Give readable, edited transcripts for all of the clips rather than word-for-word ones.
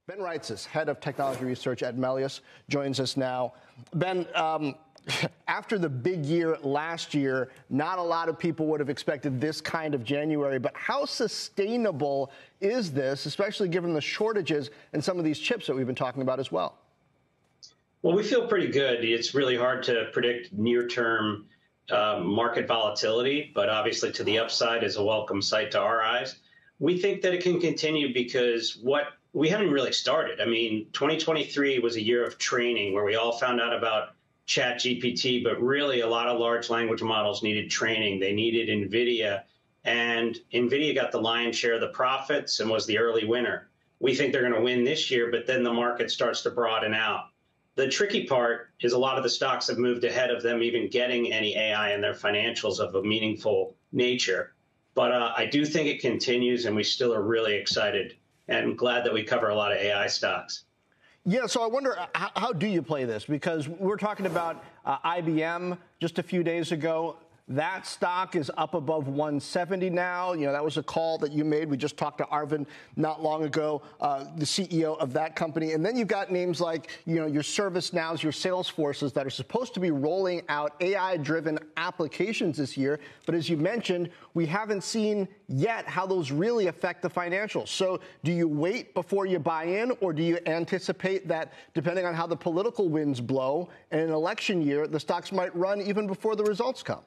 Ben Reitzes, head of technology research at Melius, joins us now. Ben, after the big year last year, not a lot of people would have expected this kind of January, but how sustainable is this, especially given the shortages and some of these chips that we've been talking about as well? Well, we feel pretty good. It's really hard to predict near-term market volatility, but obviously to the upside is a welcome sight to our eyes. We think that it can continue because we haven't really started. I mean, 2023 was a year of training where we all found out about ChatGPT, but really a lot of large language models needed training. They needed NVIDIA, and NVIDIA got the lion's share of the profits and was the early winner. We think they're going to win this year, but then the market starts to broaden out. The tricky part is a lot of the stocks have moved ahead of them even getting any AI in their financials of a meaningful nature. But I do think it continues, and we still are really excited and glad that we cover a lot of AI stocks. Yeah, so I wonder, how do you play this? Because we're talking about IBM just a few days ago. That stock is up above 170 now. You know, that was a call that you made. We just talked to Arvind not long ago, the CEO of that company. And then you've got names like, you know, your ServiceNows, your Salesforces that are supposed to be rolling out AI-driven applications this year. But as you mentioned, we haven't seen yet how those really affect the financials. So do you wait before you buy in, or do you anticipate that, depending on how the political winds blow in an election year, the stocks might run even before the results come?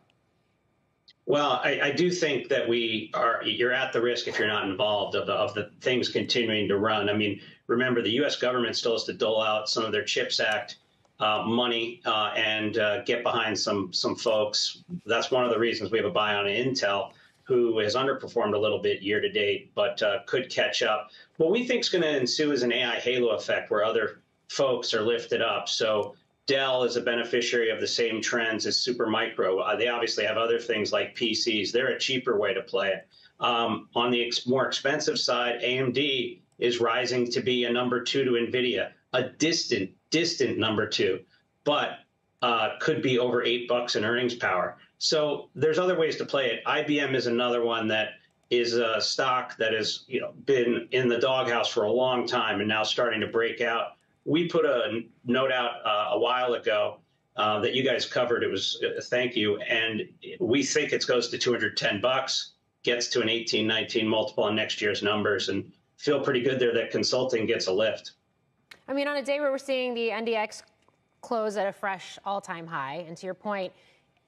Well, I do think that you're at the risk if you're not involved of the things continuing to run. I mean, remember, the U.S. government still has to dole out some of their CHIPS Act money and get behind some folks. That's one of the reasons we have a buy on Intel, who has underperformed a little bit year to date, but could catch up. What we think is going to ensue is an AI halo effect where other folks are lifted up. So Dell is a beneficiary of the same trends as Supermicro. They obviously have other things like PCs. They're a cheaper way to play it. On the more expensive side, AMD is rising to be a number 2 to NVIDIA, a distant number 2, but could be over $8 in earnings power. So there's other ways to play it. IBM is another one that is a stock that has been in the doghouse for a long time and now starting to break out. We put a note out a while ago that you guys covered. It was thank you, and we think it goes to $210, gets to an 18-19 multiple on next year's numbers, and feel pretty good there that consulting gets a lift. I mean, on a day where we're seeing the NDX close at a fresh all-time high, and to your point,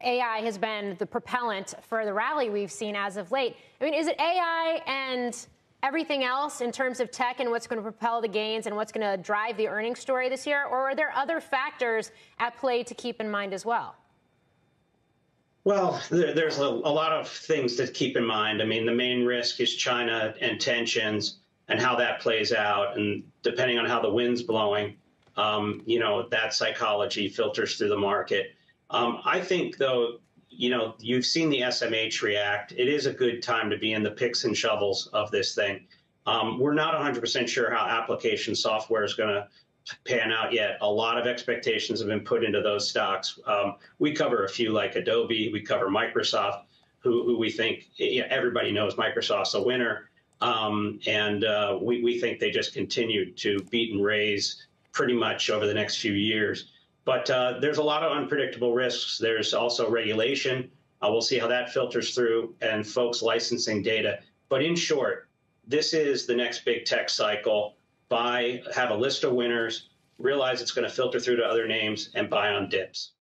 AI has been the propellant for the rally we've seen as of late. I mean, is it AI and everything else in terms of tech and what's going to propel the gains and what's going to drive the earnings story this year? Or are there other factors at play to keep in mind as well? Well, there's a lot of things to keep in mind. I mean, the main risk is China and tensions and how that plays out. And depending on how the wind's blowing, that psychology filters through the market. I think, though, you've seen the SMH react. It is a good time to be in the picks and shovels of this thing. We're not 100% sure how application software is going to pan out yet. A lot of expectations have been put into those stocks. We cover a few like Adobe. We cover Microsoft, who we think, everybody knows Microsoft's a winner. We think they just continue to beat and raise pretty much over the next few years. But there's a lot of unpredictable risks. There's also regulation. We'll see how that filters through, and folks licensing data. But in short, this is the next big tech cycle. Have a list of winners, realize it's going to filter through to other names, and buy on dips.